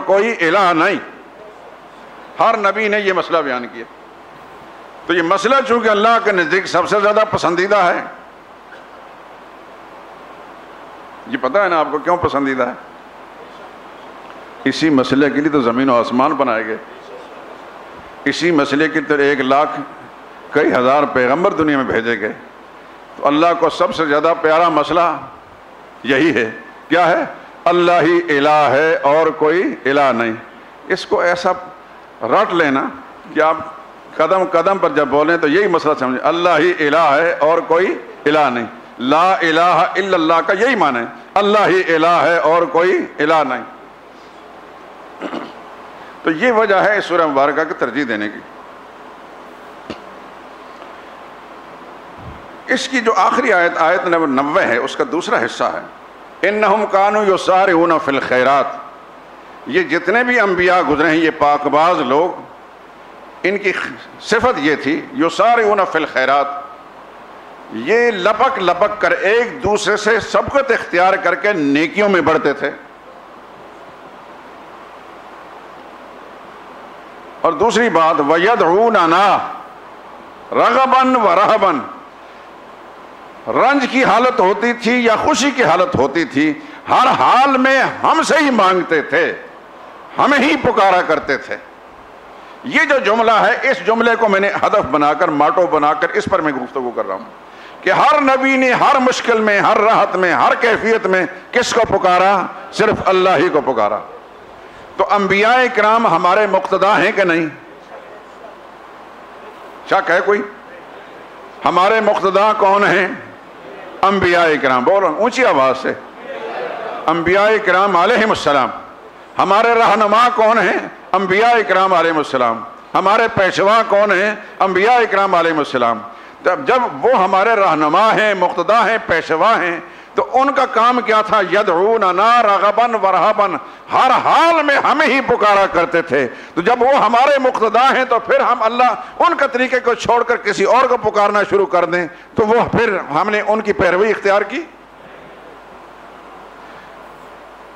کوئی الہ نہیں. ہر نبی نے یہ مسئلہ بیان کیا. تو یہ مسئلہ چونکہ اللہ کے نزدیک سب سے زیادہ پسندیدہ ہے. یہ پتہ ہے نا آپ کو کیوں پسندیدہ ہے؟ اسی مسئلے کے لیے تو زمین و آسمان بنائے گئے. اسی مسئلے کے تو 1 لاکھ کئی ہزار پیغمبر دنیا میں بھیجے گئے. تو اللہ کو سب سے زیادہ پیارا مسئلہ یہی ہے. کیا ہے؟ اللہ ہی الہ ہے اور کوئی الہ نہیں. اس کو ایسا رٹ لینا کہ آپ قدم قدم پر جب بولیں تو یہی مسئلہ سمجھیں. اللہ ہی الہ ہے اور کوئی الہ نہیں. لا الہ الا اللہ کا یہی معنی ہے. اللہ ہی الہ ہے اور کوئی الہ نہیں. تو یہ وجہ ہے اس سورہ مبارکہ کی ترجیح دینے کی. اس کی جو آخری آیت، آیت نمبر 90 ہے، اس کا دوسرا حصہ ہے انہم کانوا یسارعون فی الخیرات. یہ جتنے بھی انبیاء گزرے ہیں یہ پاک باز لوگ، ان کی صفت یہ تھی یسارعون فی الخیرات، یہ لپک لپک کر ایک دوسرے سے سبقت اختیار کر کے نیکیوں میں بڑھتے تھے. اور دوسری بات وَيَدْعُونَنَا رَغَبًا وَرَهَبًا، رنج کی حالت ہوتی تھی یا خوشی کی حالت ہوتی تھی، ہر حال میں ہم سے ہی مانگتے تھے، ہمیں ہی پکارا کرتے تھے. یہ جو جملہ ہے، اس جملے کو میں نے ہدف بنا کر، ماٹو بنا کر اس پر میں گفتگو کر رہا ہوں کہ ہر نبی نے ہر مشکل میں، ہر راحت میں، ہر کیفیت میں کس کو پکارا؟ صرف اللہ ہی کو پکارا. تو انبیاء کرام ہمارے مقتدا ہیں کہ نہیں؟ شک ہے کوئی؟ ہمارے مقتدا کون ہیں؟ انبیاء کرام. بولو اونچی آواز سے. انبیاء کرام علیہم السلام. ہمارے رہنما کون ہیں؟ انبیاء کرام علیہم السلام. ہمارے پیشوا کون ہیں؟ انبیاء کرام علیہم السلام. جب وہ ہمارے رہنما ہیں، مقتدا ہیں، پیشوا ہیں، تو ان کا کام کیا تھا؟ یدعوننا رغبا ورہبا، ہر حال میں ہمیں ہی پکارا کرتے تھے. تو جب وہ ہمارے مقتدا ہیں تو پھر ہم اللہ ان کا طریقے کو چھوڑ کر کسی اور کو پکارنا شروع کر دیں تو وہ پھر ہم نے ان کی پیروی اختیار کی.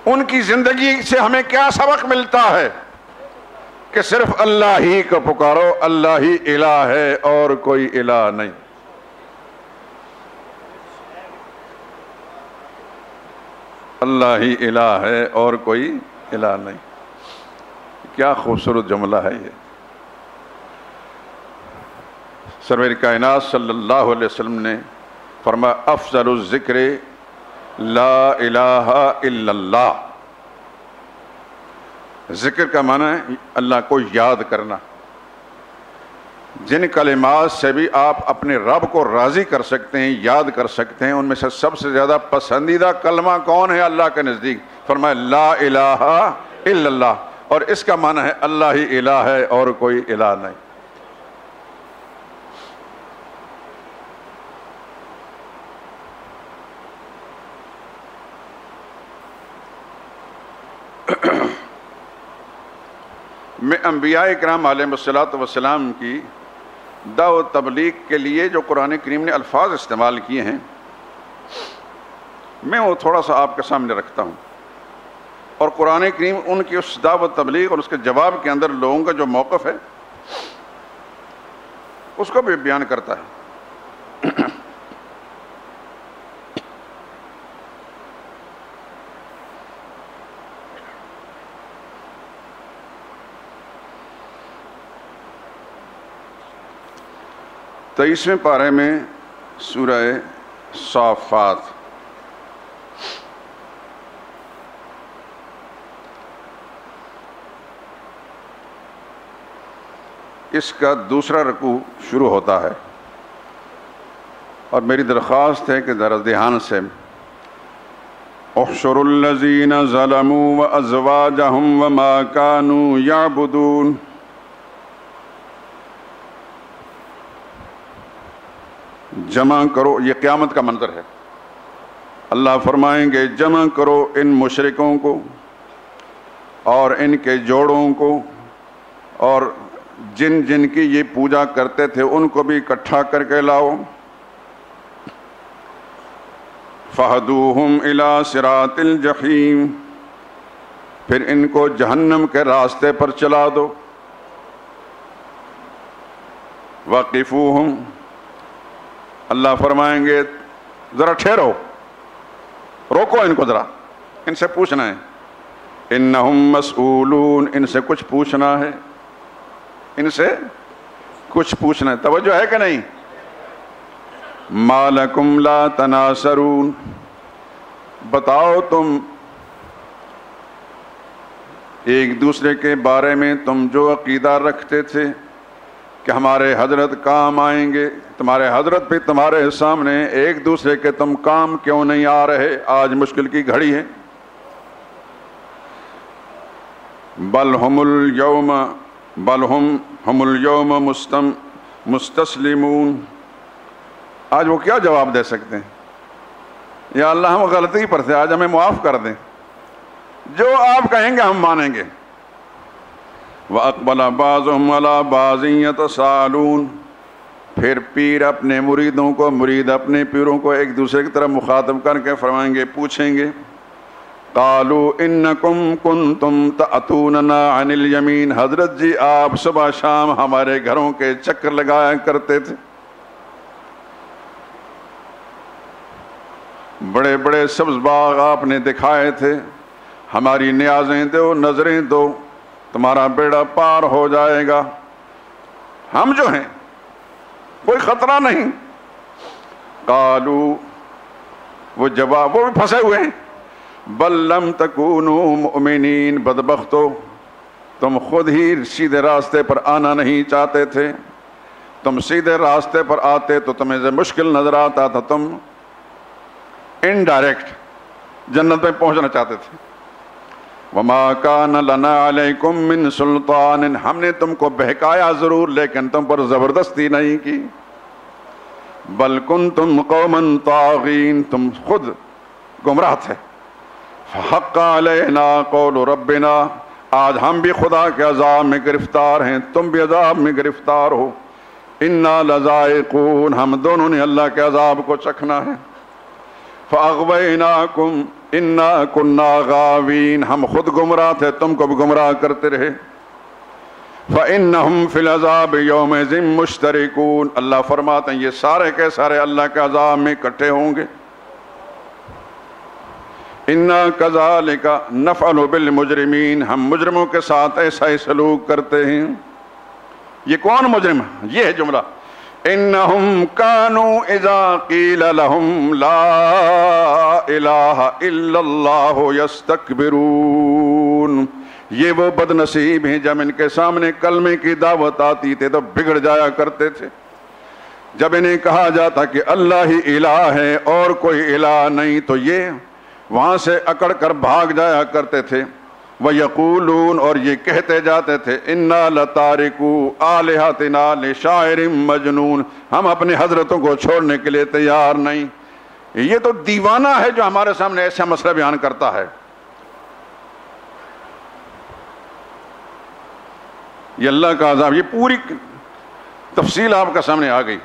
ان کی زندگی سے ہمیں کیا سبق ملتا ہے؟ کہ صرف اللہ ہی کو پکارو، اللہ ہی الہ ہے اور کوئی الہ نہیں. اللہ ہی الہ ہے اور کوئی الہ نہیں. کیا خوبصورت جملہ ہے یہ. سرور کائنات صلی اللہ علیہ وسلم نے فرمایا افضل الذکر لا الہ الا اللہ. ذکر کا معنی ہے اللہ کو یاد کرنا. جن کلمات سے بھی آپ اپنے رب کو راضی کر سکتے ہیں، یاد کر سکتے ہیں، ان میں سے سب سے زیادہ پسندیدہ کلمہ کون ہے اللہ کے نزدیک؟ فرمایا لا الہ الا اللہ. اور اس کا معنی ہے اللہ ہی الہ ہے اور کوئی الہ نہیں. میں انبیاء کرام علیہم السلام کی دعوت تبلیغ کے لیے جو قرآن کریم نے الفاظ استعمال کیے ہیں، میں وہ تھوڑا سا آپ کے سامنے رکھتا ہوں. اور قرآن کریم ان کی اس دعوت تبلیغ اور اس کے جواب کے اندر لوگوں کا جو موقف ہے اس کو بھی بیان کرتا ہے. تیئیسویں پارے میں سورہ صافات. اس کا دوسرا رکوع شروع ہوتا ہے اور میری درخواست ہے کہ ذرا دھیان سے احشروا الذین ظلموا وازواجہم وما کانوا یعبدون. جمع کرو، یہ قیامت کا منظر ہے. اللہ فرمائیں گے جمع کرو ان مشرکوں کو اور ان کے جوڑوں کو اور جن جن کی یہ پوجا کرتے تھے ان کو بھی اکٹھا کر کے لاؤ. فَهْدُوهُمْ إِلَى صِرَاطِ الْجَحِيمِ، پھر ان کو جہنم کے راستے پر چلا دو. وقفوہم، اللہ فرمائیں گے ذرا ٹھہرو، روکو ان کو، ذرا ان سے پوچھنا ہے. انہم مسئولون، ان سے کچھ پوچھنا ہے، ان سے کچھ پوچھنا ہے. توجہ ہے کہ نہیں؟ ما لکم لا تناصرون، بتاؤ تم ایک دوسرے کے بارے میں تم جو عقیدہ رکھتے تھے کہ ہمارے حضرت کام آئیں گے، تمہارے حضرت بھی تمہارے سامنے، ایک دوسرے کے تم کام کیوں نہیں آ رہے؟ آج مشکل کی گھڑی ہے. بل ہم اليوم مستسلمون. آج وہ کیا جواب دے سکتے ہیں؟ یا اللہ ہم غلطی پر تھے، آج ہمیں معاف کر دیں، جو آپ کہیں گے ہم مانیں گے. وَأَقْبَلَ بَعْضُهُمْ عَلَى بَعْضٍ يَتَسَاءَلُونَ، پھر پیر اپنے مریدوں کو، مرید اپنے پیروں کو ایک دوسرے کی طرف مخاطب کر کے فرمائیں گے، پوچھیں گے. قالوا انکم کنتم تأتوننا عن الیمین، حضرت جی آپ صبح شام ہمارے گھروں کے چکر لگایا کرتے تھے، بڑے بڑے سبز باغ آپ نے دکھائے تھے، ہماری نیازیں دو، نظریں دو، تمہارا بیڑا پار ہو جائے گا، ہم جو ہیں کوئی خطرہ نہیں. قالوا، وہ جواب، وہ بھی پھنسے ہوئے ہیں. بل لم تکونوا مؤمنین، بدبختو تم خود ہی سیدھے راستے پر آنا نہیں چاہتے تھے. تم سیدھے راستے پر آتے تو تمہیں سے مشکل نظر آتا تھا، تم انڈائریکٹ جنت میں پہنچنا چاہتے تھے. وما کان لنا علیکم من سلطان، ہم نے تم کو بہکایا ضرور لیکن تم پر زبردستی نہیں کی. بل کنتم قوما طاغین، تم خود گمراہ تھے. فحق علینا قول ربنا، آج ہم بھی خدا کے عذاب میں گرفتار ہیں، تم بھی عذاب میں گرفتار ہو. انا لذائقون، ہم دونوں نے اللہ کے عذاب کو چکھنا ہے. فاغویناکم انا کنا غاوین، ہم خود گمراہ تھے، تم کو بھی گمراہ کرتے رہے. فانہم فی العذاب یومئذ مشترکون، اللہ فرماتے ہیں یہ سارے کے سارے اللہ کے عذاب میں اکٹھے ہوں گے. انا کذالک نفعل بالمجرمین، ہم مجرموں کے ساتھ ایسا ہی سلوک کرتے ہیں. یہ کون مجرم؟ یہ ہے جملہ. انہم کانوا اذا قیل لہم لا الہ الا اللہ یستکبرون، یہ وہ بد نصیب ہیں جب ان کے سامنے کلمے کی دعوت آتی تھی تو بگڑ جایا کرتے تھے. جب انہیں کہا جاتا کہ اللہ ہی الہ ہے اور کوئی الہ نہیں تو یہ وہاں سے اکڑ کر بھاگ جایا کرتے تھے. وَيَقُولُونَ، اور یہ کہتے جاتے تھے، اِنَّا لَتَارِكُوا آلِهَتِنَا لِشَاعِرٍ مَجْنُونَ، ہم اپنے حضرتوں کو چھوڑنے کے لیے تیار نہیں. یہ تو دیوانہ ہے جو ہمارے سامنے ایسا مسئلہ بیان کرتا ہے. یہ اللہ کا عذاب، یہ پوری تفصیل آپ کا سامنے آ گئی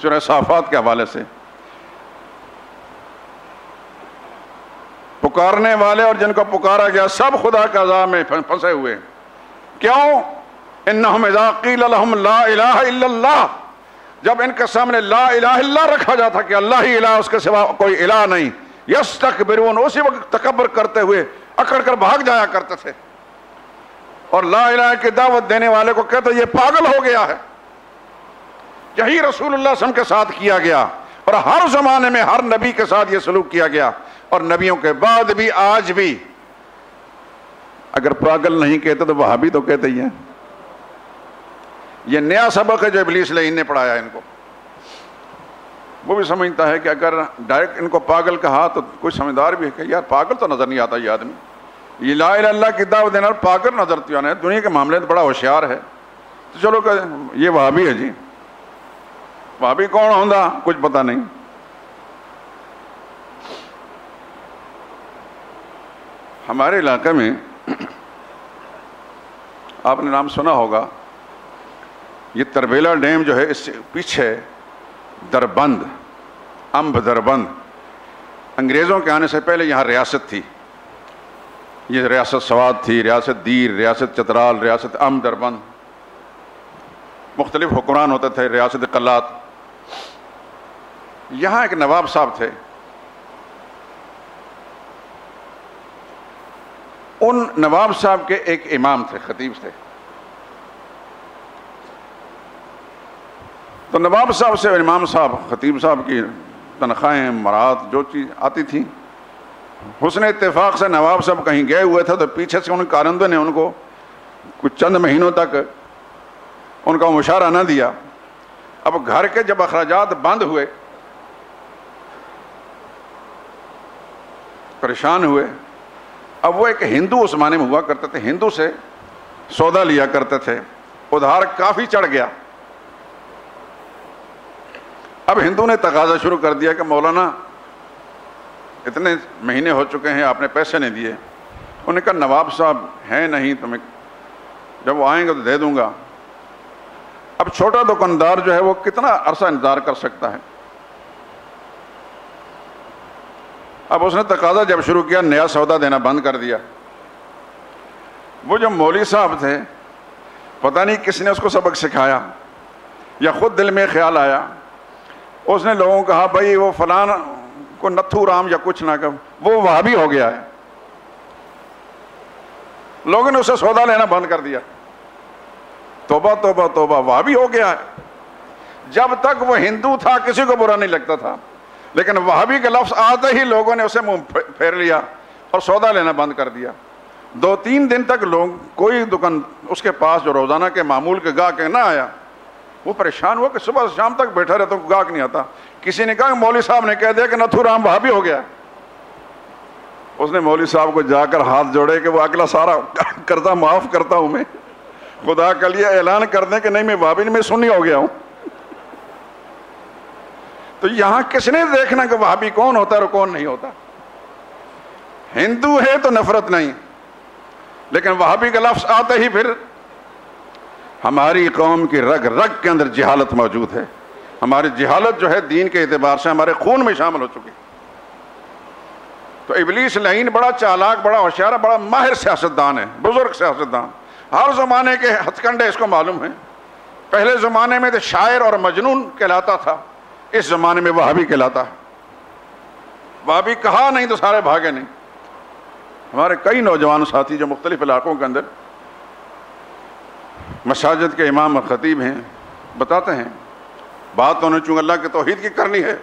سورہ صافات کے حوالے سے. پکارنے والے اور جن کو پکارا گیا سب خدا کے عذاب میں پھنسے ہوئے. کیوں؟ انہم اذا قیل لہم لا الہ الا اللہ، جب ان کے سامنے لا الہ الا اللہ رکھا جاتا کہ اللہ ہی الہ، اس کے سوا کوئی الہ نہیں، یستکبرون، اسی وقت تکبر کرتے ہوئے اکڑ کر بھاگ جایا کرتے تھے. اور لا الہ کی دعوت دینے والے کو کہتے یہ پاگل ہو گیا ہے. یہی رسول اللہ صلی اللہ علیہ وسلم کے ساتھ کیا گیا اور ہر زمانے میں ہر نبی کے ساتھ یہ سلوک کیا گیا، اور نبیوں کے بعد بھی آج بھی. اگر پاگل نہیں کہتے تو وہابی تو کہتے ہی ہیں. یہ نیا سبق ہے جو ابلیس لعین نے پڑھایا ان کو. وہ بھی سمجھتا ہے کہ اگر ڈائریکٹ ان کو پاگل کہا تو کوئی سمجھدار بھی ہے کہ یار پاگل تو نظر نہیں آتا یہ آدمی، یہ لا الہ الا اللہ کی دعوت دینا اور پاگل نظر تو آنا ہے، دنیا کے معاملے میں بڑا ہوشیار ہے. تو چلو کہ یہ وہابی ہے جی. وہابی کون ہوندا کچھ پتہ نہیں. ہمارے علاقے میں آپ نے نام سنا ہوگا، یہ تربیلا ڈیم جو ہے اس سے پیچھے دربند، امب دربند، انگریزوں کے آنے سے پہلے یہاں ریاست تھی. یہ ریاست سوات تھی، ریاست دیر، ریاست چترال، ریاست دربند، مختلف حکمران ہوتے تھے، ریاست قلات۔ یہاں ایک نواب صاحب تھے، ان نواب صاحب کے ایک امام تھے، خطیب تھے۔ تو نواب صاحب سے امام صاحب، خطیب صاحب کی تنخواہیں، مراد جو چیز آتی تھی، حسن اتفاق سے نواب صاحب کہیں گئے ہوئے تھے تو پیچھے سے ان کارندوں نے ان کو کچھ چند مہینوں تک ان کا مشارہ نہ دیا۔ اب گھر کے جب اخراجات بند ہوئے، پریشان ہوئے، اب وہ ایک ہندو اس زمانے میں ہوا کرتے تھے، ہندو سے سودا لیا کرتے تھے، ادھار کافی چڑھ گیا۔ اب ہندو نے تقاضا شروع کر دیا کہ مولانا اتنے مہینے ہو چکے ہیں آپ نے پیسے نہیں دیے۔ انہوں نے کہا نواب صاحب ہیں نہیں، تو میں جب وہ آئیں گے تو دے دوں گا۔ اب چھوٹا دکاندار جو ہے وہ کتنا عرصہ انتظار کر سکتا ہے؟ اب اس نے تقاضا جب شروع کیا، نیا سودا دینا بند کر دیا۔ وہ جو مولوی صاحب تھے، پتہ نہیں کس نے اس کو سبق سکھایا یا خود دل میں خیال آیا، اس نے لوگوں کو کہا بھائی وہ فلان کو نتھو رام یا کچھ نہ کہ وہ وہابی ہو گیا ہے۔ لوگوں نے اسے سودا لینا بند کر دیا۔ توبہ توبہ توبہ، وہابی ہو گیا ہے۔ جب تک وہ ہندو تھا کسی کو برا نہیں لگتا تھا، لیکن وہابی کا لفظ آتے ہی لوگوں نے اسے منہ پھیر لیا اور سودا لینا بند کر دیا۔ 2-3 دن تک لوگ کوئی دکان اس کے پاس جو روزانہ کے معمول کے گاہک نہ آیا۔ وہ پریشان ہوا کہ صبح سے شام تک بیٹھا رہتا ہوں، گاہک نہیں آتا۔ کسی نے کہا کہ مولوی صاحب نے کہہ دیا کہ نتھو رام وہابی ہو گیا۔ اس نے مولوی صاحب کو جا کر ہاتھ جوڑے کہ وہ اگلا سارا قرضہ معاف کرتا ہوں میں، خدا کے لیے اعلان کر دیں کہ نہیں میں وہابی نہیں، میں سنی ہو گیا ہوں۔ تو یہاں کس نے دیکھنا کہ وہابی کون ہوتا ہے اور کون نہیں ہوتا؟ ہندو ہے تو نفرت نہیں، لیکن وہابی کا لفظ آتے ہی پھر ہماری قوم کی رگ رگ کے اندر جہالت موجود ہے۔ ہماری جہالت جو ہے دین کے اعتبار سے ہمارے خون میں شامل ہو چکی۔ تو ابلیس لعین بڑا چالاک، بڑا ہوشیار، بڑا ماہر سیاستدان ہے، بزرگ سیاستدان۔ ہر زمانے کے ہتھ کنڈے اس کو معلوم ہیں۔ پہلے زمانے میں تو شاعر اور مجنون کہلاتا تھا، اس زمانے میں وہابی کہلاتا ہے۔ وہابی کہا نہیں تو سارے بھاگے نہیں۔ ہمارے کئی نوجوان ساتھی جو مختلف علاقوں کے اندر مساجد کے امام اور خطیب ہیں، بتاتے ہیں بات تو انہیں چونکہ اللہ کی توحید کی کرنی ہے،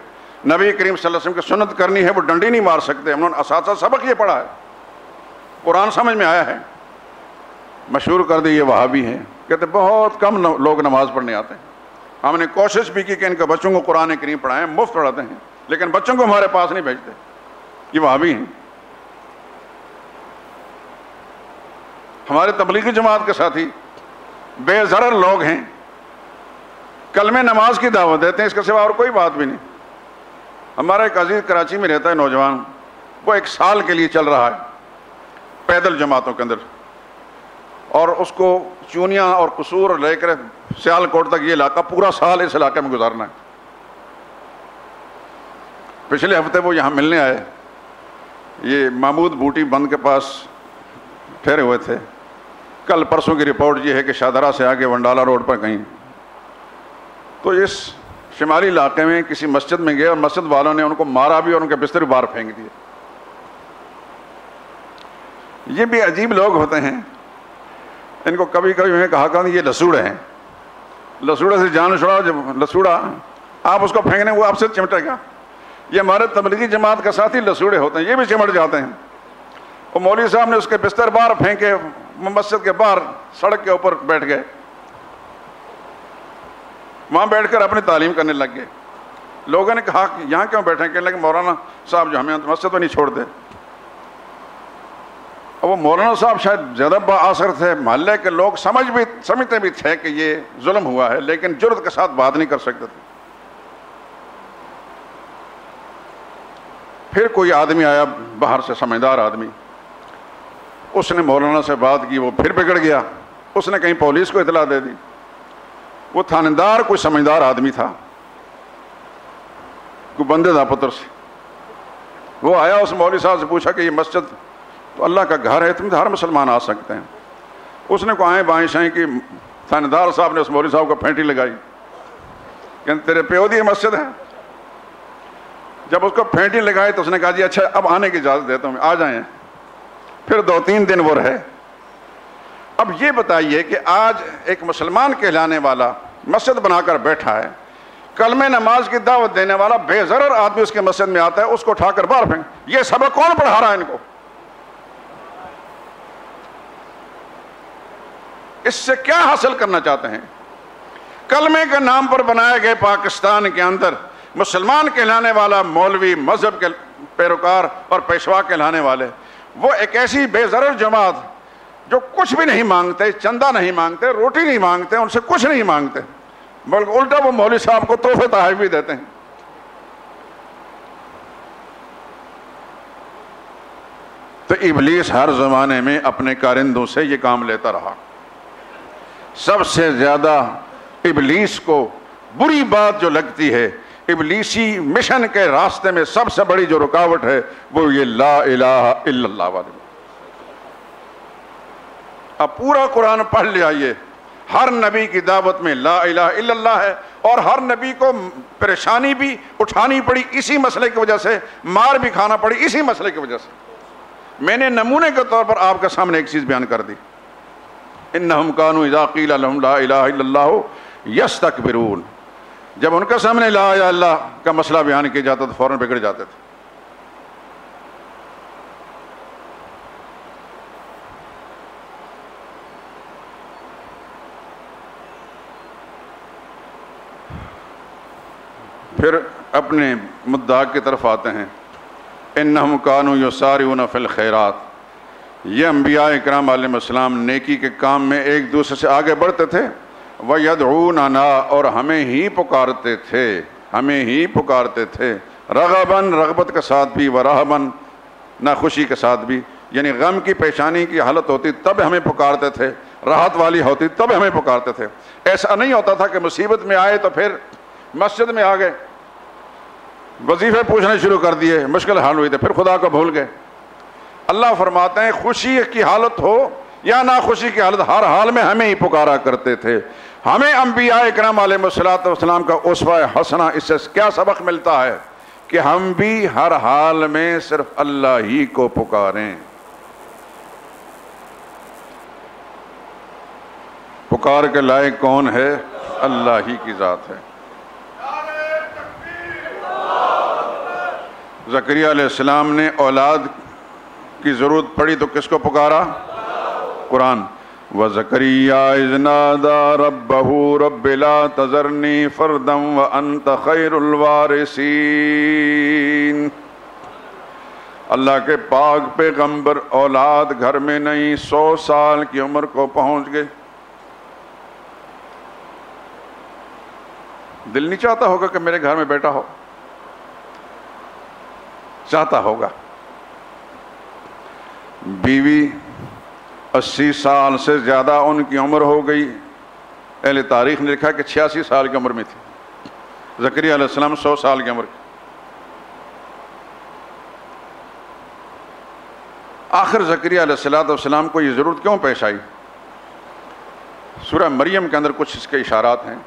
نبی کریم صلی اللہ علیہ وسلم کی سنت کرنی ہے، وہ ڈنڈی نہیں مار سکتے۔ انہوں نے اساتذہ سبق یہ پڑھا ہے، قرآن سمجھ میں آیا ہے، مشہور کر دی یہ وہابی ہیں۔ کہتے بہت کم لوگ نماز پڑھنے آتے ہیں۔ ہم نے کوشش بھی کی کہ ان کے بچوں کو قرآن کریم پڑھائیں، مفت پڑھاتے ہیں، لیکن بچوں کو ہمارے پاس نہیں بھیجتے، یہ وہابی ہیں۔ ہمارے تبلیغی جماعت کے ساتھی بے ضرر لوگ ہیں، کلمہ نماز کی دعوت دیتے ہیں، اس کے سوا اور کوئی بات بھی نہیں۔ ہمارا ایک عزیز کراچی میں رہتا ہے نوجوان، وہ 1 سال کے لیے چل رہا ہے پیدل جماعتوں کے اندر، اور اس کو چونیاں اور قصور لے کر سیالکوٹ تک یہ علاقہ پورا سال اس علاقے میں گزارنا ہے۔ پچھلے ہفتے وہ یہاں ملنے آئے، یہ محمود بوٹی بند کے پاس ٹھہرے ہوئے تھے۔ کل پرسوں کی رپورٹ یہ ہے کہ شادرہ سے آگے ونڈالہ روڈ پر کہیں تو اس شمالی علاقے میں کسی مسجد میں گئے اور مسجد والوں نے ان کو مارا بھی اور ان کے بستر باہر پھینک دیے۔ یہ بھی عجیب لوگ ہوتے ہیں، ان کو کبھی کبھی میں کہا کہ یہ لسوڑے ہیں، لسوڑے سے جان چھڑاؤ، جب لسوڑا آپ اس کو پھینکنے وہ آپ سے چمٹے گا۔ یہ ہمارے تبلیغی جماعت کا ساتھی لسوڑے ہوتے ہیں، یہ بھی چمٹ جاتے ہیں۔ وہ مولوی صاحب نے اس کے بستر باہر پھینکے، مسجد کے باہر سڑک کے اوپر بیٹھ گئے، وہاں بیٹھ کر اپنی تعلیم کرنے لگ گئے۔ لوگوں نے کہا کہ یہاں کیوں بیٹھے؟ کہنے لگے مولانا صاحب جو ہمیں مسجد میں نہیں چھوڑتے۔ اور وہ مولانا صاحب شاید زیادہ با اثر تھے، محلے کے لوگ سمجھتے بھی تھے کہ یہ ظلم ہوا ہے، لیکن جرأت کے ساتھ بات نہیں کر سکتے تھے۔ پھر کوئی آدمی آیا باہر سے، سمجھدار آدمی، اس نے مولانا سے بات کی، وہ پھر بگڑ گیا، اس نے کہیں پولیس کو اطلاع دے دی۔ وہ تھاندار کوئی سمجھدار آدمی تھا، کوئی بندے دا پتر سے، وہ آیا، اس مولوی صاحب سے پوچھا کہ یہ مسجد تو اللہ کا گھر ہے، تم ہر مسلمان آ سکتے ہیں۔ اس نے کو آئیں بائیں شائیں کی، تھاندار صاحب نے اس مولوی صاحب کو پھینٹی لگائی کہ تیرے پیو دی مسجد ہے۔ جب اس کو پھینٹی لگائی تو اس نے کہا جی اچھا اب آنے کی اجازت دیتا ہوں، آ جائیں۔ پھر 2-3 دن وہ رہے۔ اب یہ بتائیے کہ آج ایک مسلمان کہلانے والا مسجد بنا کر بیٹھا ہے، کلمہ نماز کی دعوت دینے والا بے ضرر آدمی اس کے مسجد میں آتا ہے، اس کو اٹھا کر باہر پھینک۔ یہ سبق کون پڑھا رہا ہے ان کو؟ اس سے کیا حاصل کرنا چاہتے ہیں؟ کلمے کے نام پر بنائے گئے پاکستان کے اندر مسلمان کہلانے والا مولوی، مذہب کے پیروکار اور پیشوا کہلانے والے، وہ ایک ایسی بے ضرر جماعت جو کچھ بھی نہیں مانگتے، چندہ نہیں مانگتے، روٹی نہیں مانگتے، ان سے کچھ نہیں مانگتے، بلکہ الٹا وہ مولوی صاحب کو تحفے تحائف بھی دیتے ہیں۔ تو ابلیس ہر زمانے میں اپنے کارندوں سے یہ کام لیتا رہا۔ سب سے زیادہ ابلیس کو بری بات جو لگتی ہے، ابلیسی مشن کے راستے میں سب سے بڑی جو رکاوٹ ہے وہ یہ لا الہ الا اللہ والے۔ اب پورا قرآن پڑھ لے آئیے، ہر نبی کی دعوت میں لا الہ الا اللہ ہے، اور ہر نبی کو پریشانی بھی اٹھانی پڑی اسی مسئلے کی وجہ سے، مار بھی کھانا پڑی اسی مسئلے کی وجہ سے۔ میں نے نمونے کے طور پر آپ کے سامنے ایک چیز بیان کر دی، انہم کانوا اذا قیل لہم لا الہ الا اللہ یستکبرون۔ جب ان کے سامنے لا الہ الا اللہ کا مسئلہ بیان کیا جاتا تو فوراً بگڑ جاتے تھے۔ پھر اپنے مدعا کی طرف آتے ہیں، انہم کانوا یسارعون فی الخیرات۔ یہ انبیاء اکرام علیہ السلام نیکی کے کام میں ایک دوسرے سے آگے بڑھتے تھے، وَيَدْعُونَنَا، اور ہمیں ہی پکارتے تھے، ہمیں ہی پکارتے تھے، رغباً، رغبت کے ساتھ بھی، ورہباً، ناخوشی کے ساتھ بھی، یعنی غم کی پیشانی کی حالت ہوتی تب ہمیں پکارتے تھے، راحت والی ہوتی تب ہمیں پکارتے تھے۔ ایسا نہیں ہوتا تھا کہ مصیبت میں آئے تو پھر مسجد میں آ گئے، وظیفے پوچھنے شروع کر دیے، مشکل حال ہوئی تو پھر خدا کو بھول گئے۔ اللہ فرماتے ہیں خوشی کی حالت ہو یا ناخوشی کی حالت، ہر حال میں ہمیں ہی پکارا کرتے تھے۔ ہمیں انبیاء اکرام علیہ السلام کا اسوہ حسنہ، اس سے کیا سبق ملتا ہے کہ ہم بھی ہر حال میں صرف اللہ ہی کو پکاریں۔ پکار کے لائق کون ہے؟ اللہ ہی کی ذات ہے۔ زکریا علیہ السلام نے اولاد کی ضرورت پڑی تو کس کو پکارا؟ قرآن، وَزَكَرِيَّا إِذْ نَادَى رَبَّهُ رَبِّ لَا تَذَرْنِي فَرْدًا وَأَنْتَ خَيْرُ الْوَارِثِينَ۔ اللہ کے پاک پیغمبر اولاد گھر میں نہیں، 100 سال کی عمر کو پہنچ گئے، دل نہیں چاہتا ہوگا کہ میرے گھر میں بیٹا ہو؟ چاہتا ہوگا۔ بیوی 80 سال سے زیادہ ان کی عمر ہو گئی، اہل تاریخ نے لکھا کہ 86 سال کی عمر میں تھی، زکریا علیہ السلام 100 سال کی عمر کی۔ آخر زکریا علیہ السلام کو یہ ضرورت کیوں پیش آئی؟ سورہ مریم کے اندر کچھ اس کے اشارات ہیں۔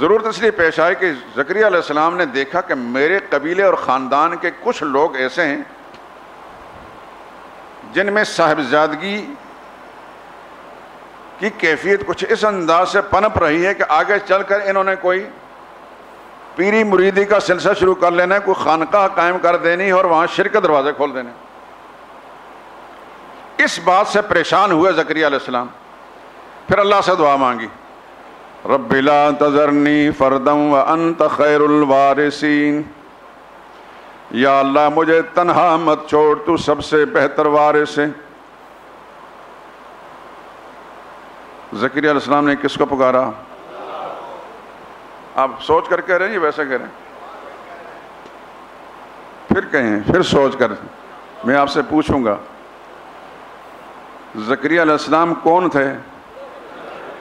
ضرورت اس لیے پیش آئی کہ زکریا علیہ السلام نے دیکھا کہ میرے قبیلے اور خاندان کے کچھ لوگ ایسے ہیں جن میں صاحبزادگی کی کیفیت کچھ اس انداز سے پنپ رہی ہے کہ آگے چل کر انہوں نے کوئی پیری مریدی کا سلسلہ شروع کر لینا ہے، کوئی خانقاہ قائم کر دینی اور وہاں شرک کے دروازے کھول دینے۔ اس بات سے پریشان ہوئے زکریا علیہ السلام، پھر اللہ سے دعا مانگی، رب لا تذرنی فردا وانت خیر الوارثین، یا اللہ مجھے تنہا مت چھوڑ، تو سب سے بہتر وارث ہے۔ زکریا علیہ السلام نے کس کو پکارا؟ آپ سوچ کر کہہ رہے ہیں یا ویسے کہہ رہے ہیں؟ پھر کہیں، پھر سوچ کر میں آپ سے پوچھوں گا، زکریا علیہ السلام کون تھے؟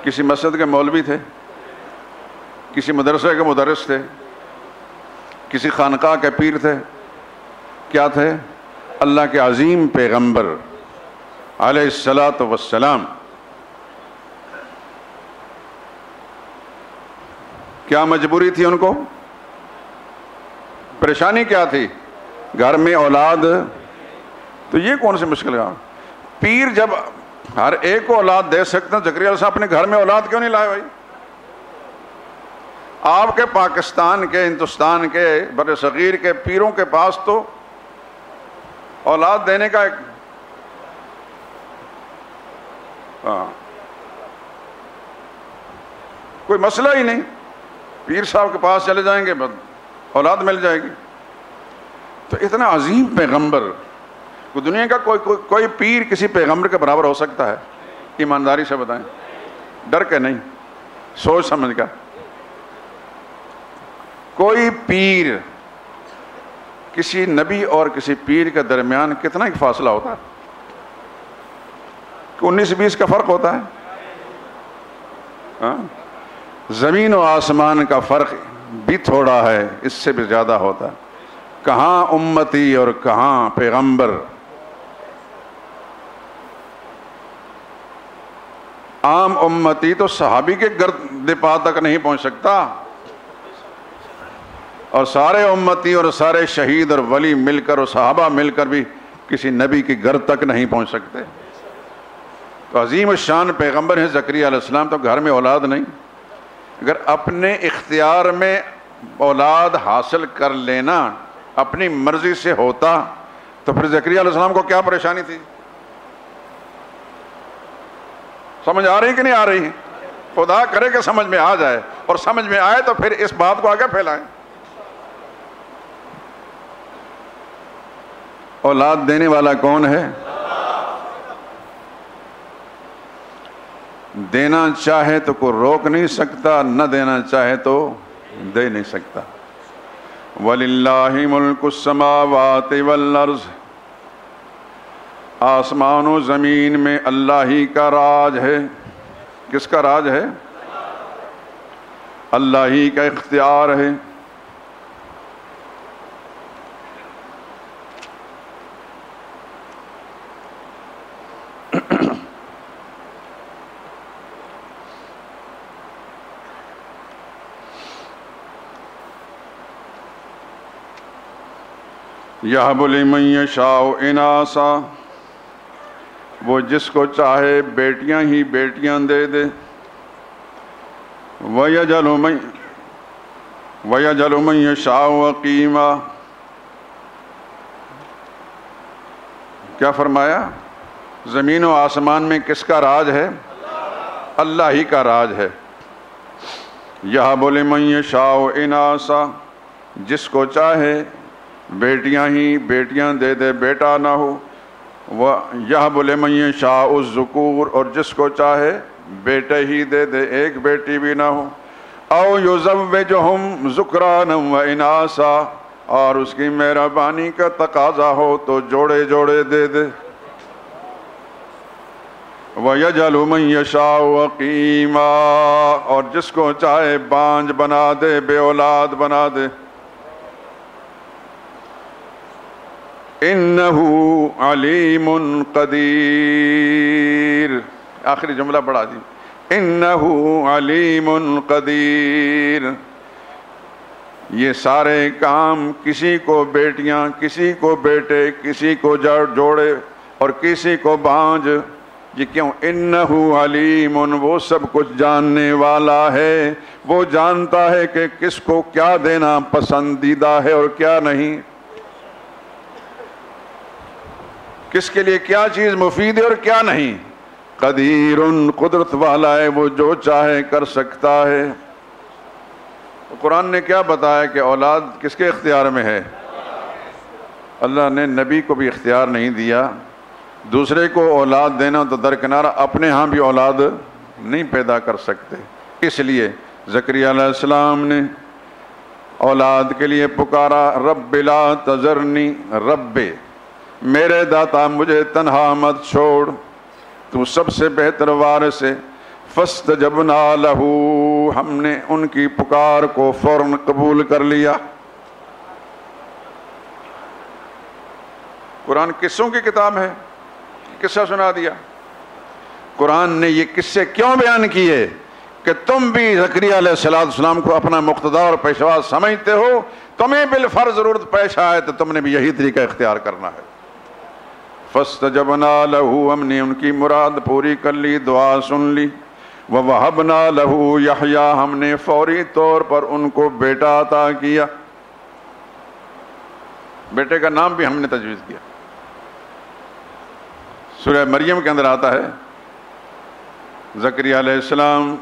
کسی مسجد کے مولوی تھے؟ کسی مدرسے کے مدرس تھے؟ کسی خانقاہ کے پیر تھے؟ کیا تھے؟ اللہ کے عظیم پیغمبر علیہ الصلاۃ والسلام کیا مجبوری تھی ان کو؟ پریشانی کیا تھی؟ گھر میں اولاد، تو یہ کون سی مشکل کام؟ پیر جب ہر ایک کو اولاد دے سکتے ہیں، زکریا علیہ السلام اپنے گھر میں اولاد کیوں نہیں لائے بھائی؟ آپ کے پاکستان کے، ہندوستان کے، بر صغیر کے پیروں کے پاس تو اولاد دینے کا ایک کوئی مسئلہ ہی نہیں، پیر صاحب کے پاس چلے جائیں گے بس اولاد مل جائے گی۔ تو اتنا عظیم پیغمبر، دنیا کا کوئی پیر کسی پیغمبر کے برابر ہو سکتا ہے؟ ایمانداری سے بتائیں، ڈر کے نہیں، سوچ سمجھ کر۔ کوئی پیر، کسی نبی اور کسی پیر کے درمیان کتنا ایک فاصلہ ہوتا ہے؟ 19-20 کا فرق ہوتا ہے؟ زمین و آسمان کا فرق بھی تھوڑا ہے، اس سے بھی زیادہ ہوتا ہے۔ کہاں امتی اور کہاں پیغمبر؟ عام امتی تو صحابی کے گرد پا تک نہیں پہنچ سکتا، اور سارے امتی اور سارے شہید اور ولی مل کر اور صحابہ مل کر بھی کسی نبی کی گھر تک نہیں پہنچ سکتے۔ تو عظیم الشان پیغمبر ہیں زکریا علیہ السلام، تو گھر میں اولاد نہیں۔ اگر اپنے اختیار میں اولاد حاصل کر لینا اپنی مرضی سے ہوتا تو پھر زکریا علیہ السلام کو کیا پریشانی تھی؟ سمجھ آ رہی کہ نہیں آ رہی؟ خدا کرے کہ سمجھ میں آ جائے، اور سمجھ میں آئے تو پھر اس بات کو آگے پھیلائیں۔ اولاد دینے والا کون ہے؟ دینا چاہے تو کوئی روک نہیں سکتا، نہ دینا چاہے تو دے نہیں سکتا۔ وَلِلَّهِ مُلْكُ السَّمَاوَاتِ وَالْأَرْضِ، آسمان و زمین میں اللہ ہی کا راج ہے۔ کس کا راج ہے؟ اللہ ہی کا اختیار ہے۔ یَهَبُ لِمَن یَشَاءُ إِنَاثًا، وہ جس کو چاہے بیٹیاں ہی بیٹیاں دے دے۔ وَيَجْعَلُ مَن یَشَاءُ عَقِیمًا، کیا فرمایا؟ زمین و آسمان میں کس کا راج ہے؟ اللہ ہی کا راج ہے۔ یَهَبُ لِمَن یَشَاءُ إِنَاثًا، جس کو چاہے بیٹیاں ہی بیٹیاں دے دے، بیٹا نہ ہو۔ وَيَهَبُ لِمَن یَشَاءُ الذُّکُورَ، اور جس کو چاہے بیٹے ہی دے دے، ایک بیٹی بھی نہ ہو۔ اَوْ يُزَوِّجُهُمْ ذُكْرَانًا وَإِنَاثًا، اور اس کی مہربانی کا تقاضا ہو تو جوڑے جوڑے دے دے۔ وَيَجْعَلُ مَن یَشَاءُ عَقِیمًا، اور جس کو چاہے بانجھ بنا دے، بے اولاد بنا دے۔ انہو علیم قدیر، آخری جملہ بڑا جی، انہو علیم قدیر۔ یہ سارے کام، کسی کو بیٹیاں، کسی کو بیٹے، کسی کو جوڑے اور کسی کو بانجھ، یہ کیوں؟ انہو علیم، وہ سب کچھ جاننے والا ہے، وہ جانتا ہے کہ کس کو کیا دینا پسندیدہ ہے اور کیا نہیں، کس کے لیے کیا چیز مفید ہے اور کیا نہیں۔ قدیر، قدرت والا ہے، وہ جو چاہے کر سکتا ہے۔ قرآن نے کیا بتایا کہ اولاد کس کے اختیار میں ہے؟ اللہ نے نبی کو بھی اختیار نہیں دیا۔ دوسرے کو اولاد دینا تو درکنار، اپنے ہاں بھی اولاد نہیں پیدا کر سکتے۔ اس لیے زکریا علیہ السلام نے اولاد کے لیے پکارا، رب لا تذرنی، رب میرے داتا مجھے تنہا مت چھوڑ، تو سب سے بہتر وارث ہے۔ فاستجبنا لہ، ہم نے ان کی پکار کو فوراً قبول کر لیا۔ قرآن قصوں کی کتاب ہے، قصہ سنا دیا۔ قرآن نے یہ قصے کیوں بیان کیے کہ تم بھی زکریا علیہ السلام کو اپنا مقتدا اور پیشوا سمجھتے ہو، تمہیں بالفرض ضرورت پیش آئے تو تم نے بھی یہی طریقہ اختیار کرنا ہے۔ فاستجبنا له، ہم نے ان کی مراد پوری کر لی، دعا سن لی۔ ووہبنا له یحییٰ، ہم نے فوری طور پر ان کو بیٹا عطا کیا، بیٹے کا نام بھی ہم نے تجویز کیا۔ سورہ مریم کے اندر آتا ہے زکریا علیہ السلام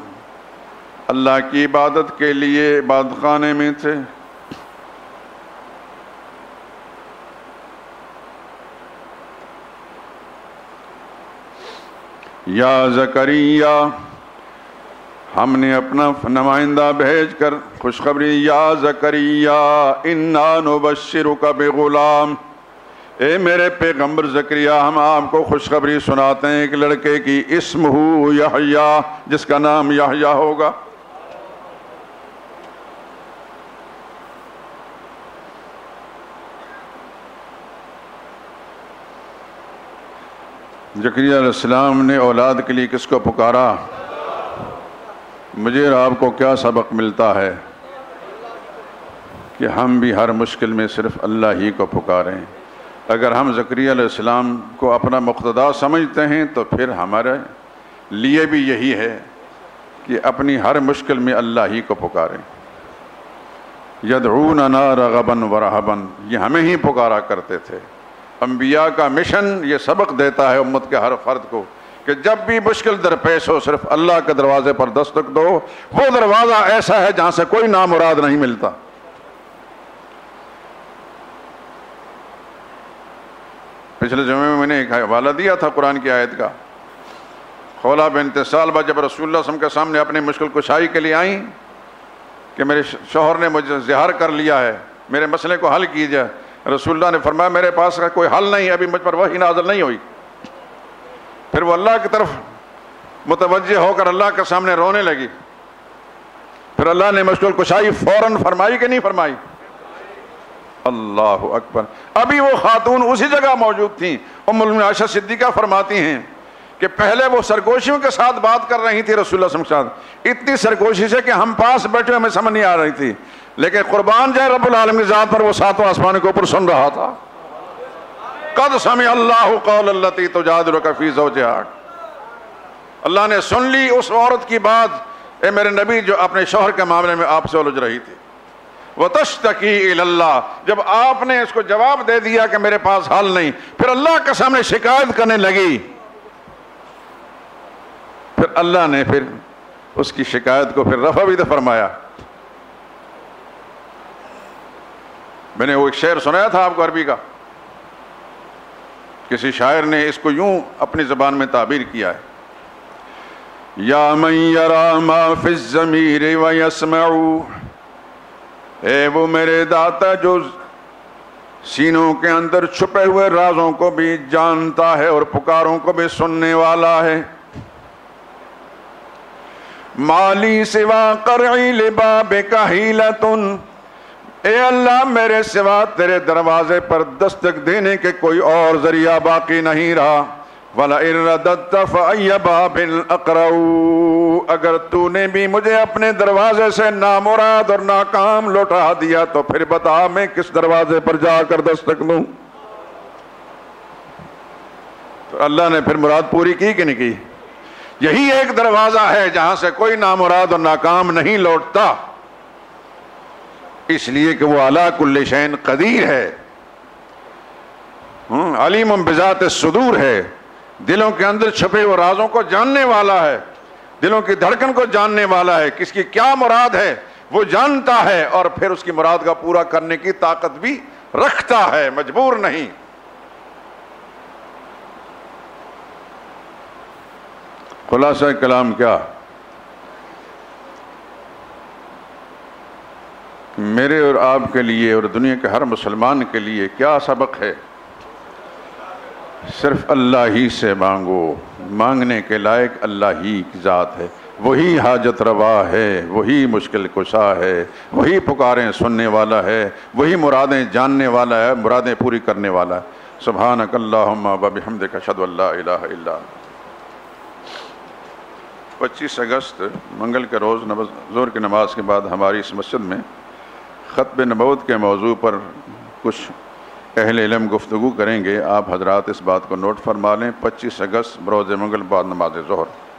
اللہ کی عبادت کے لیے عبادت خانے میں تھے، یا زکریا، ہم نے اپنا نمائندہ بھیج کر خوشخبری، یا زکریا انا نبشرک بغلام، اے میرے پیغمبر زکریا ہم آپ کو خوشخبری سناتے ہیں ایک لڑکے کی، اسمہ یحییٰ، جس کا نام یحییٰ ہوگا۔ زکریا علیہ السلام نے اولاد کے لیے کس کو پکارا؟ مجھے اور آپ کو کیا سبق ملتا ہے کہ ہم بھی ہر مشکل میں صرف اللہ ہی کو پکاریں۔ اگر ہم زکریا علیہ السلام کو اپنا مقتدا سمجھتے ہیں تو پھر ہمارے لیے بھی یہی ہے کہ اپنی ہر مشکل میں اللہ ہی کو پکاریں۔ یدعوننا رغبا ورہبا، یہ ہمیں ہی پکارا کرتے تھے۔ انبیاء کا مشن یہ سبق دیتا ہے امت کے ہر فرد کو کہ جب بھی مشکل درپیش ہو صرف اللہ کے دروازے پر دستک دو، وہ دروازہ ایسا ہے جہاں سے کوئی نامراد نہیں ملتا۔ پچھلے جمعے میں نے ایک حوالہ دیا تھا قرآن کی آیت کا، خولہ بنت ثعلبہ جب رسول اللہ صلی اللہ علیہ وسلم کے سامنے اپنی مشکل کشائی کے لیے آئیں کہ میرے شوہر نے مجھے زہار کر لیا ہے، میرے مسئلے کو حل کیجئے، رسول اللہ نے فرمایا میرے پاس کا کوئی حل نہیں، ابھی مجھ پر وحی نازل نہیں ہوئی۔ پھر وہ اللہ کی طرف متوجہ ہو کر اللہ کے سامنے رونے لگی، پھر اللہ نے مشکل کشائی فوراً فرمائی کہ نہیں فرمائی؟ اللہ اکبر۔ ابھی وہ خاتون اسی جگہ موجود تھیں، ام المؤمنین عائشہ صدیقہ فرماتی ہیں کہ پہلے وہ سرگوشیوں کے ساتھ بات کر رہی تھی رسول اللہ صلی اللہ علیہ وسلم کے ساتھ، اتنی سرگوشی سے کہ ہم پاس بیٹھے ہمیں سمجھ نہیں آ رہی تھی، لیکن قربان جائے رب العالمین کی ذات پر وہ ساتوں آسمان کے اوپر سن رہا تھا۔ قد سمع اللہ قول التی تجادلک فی زوجہا، اللہ نے سن لی اس عورت کی بات، اے میرے نبی جو اپنے شوہر کے معاملے میں آپ سے الجھ رہی تھی۔ وتشتکی الی اللہ، جب آپ نے اس کو جواب دے دیا کہ میرے پاس حل نہیں، پھر اللہ کے سامنے شکایت کرنے لگی، پھر اللہ نے پھر اس کی شکایت کو پھر رفع بھی تو فرمایا۔ میں نے وہ ایک شعر سنایا تھا آپ کو عربی کا، کسی شاعر نے اس کو یوں اپنی زبان میں تعبیر کیا ہے، یا من یرا ما فی الضمیر ویسمع، اے وہ میرے داتا جو سینوں کے اندر چھپے ہوئے رازوں کو بھی جانتا ہے اور پکاروں کو بھی سننے والا ہے۔ مالی سوا قرعی لبابک حیلۃ، اے اللہ میرے سوا تیرے دروازے پر دستک دینے کے کوئی اور ذریعہ باقی نہیں رہا۔ وَلَئِن رَدَدتَّ فَأَيَّ بَابٍ أَقْرَعُ، اگر تو نے بھی مجھے اپنے دروازے سے نامراد اور ناکام لوٹا دیا تو پھر بتا میں کس دروازے پر جا کر دستک دوں۔ تو اللہ نے پھر مراد پوری کی کہ نہیں کی؟ یہی ایک دروازہ ہے جہاں سے کوئی نامراد اور ناکام نہیں لوٹتا، اس لیے کہ وہ علی کل شیء قدیر ہے، علیم بذات الصدور ہے، دلوں کے اندر چھپے ہوئے رازوں کو جاننے والا ہے، دلوں کی دھڑکن کو جاننے والا ہے، کس کی کیا مراد ہے وہ جانتا ہے، اور پھر اس کی مراد کا پورا کرنے کی طاقت بھی رکھتا ہے، مجبور نہیں۔ خلاصہ کلام کیا؟ میرے اور آپ کے لیے اور دنیا کے ہر مسلمان کے لیے کیا سبق ہے؟ صرف اللہ ہی سے مانگو، مانگنے کے لائق اللہ ہی کی ذات ہے، وہی حاجت روا ہے، وہی مشکل کشا ہے، وہی پکاریں سننے والا ہے، وہی مرادیں جاننے والا ہے، مرادیں پوری کرنے والا ہے۔ سبحانک اللہم و بحمدک اشہد ان لا الہ الا انت۔ 25 اگست منگل کے روز ظہر کی نماز کے بعد ہماری اس مسجد میں ختم نبوت کے موضوع پر کچھ اہل علم گفتگو کریں گے۔ آپ حضرات اس بات کو نوٹ فرما لیں، 25 اگست بروز منگل بعد نماز ظہر۔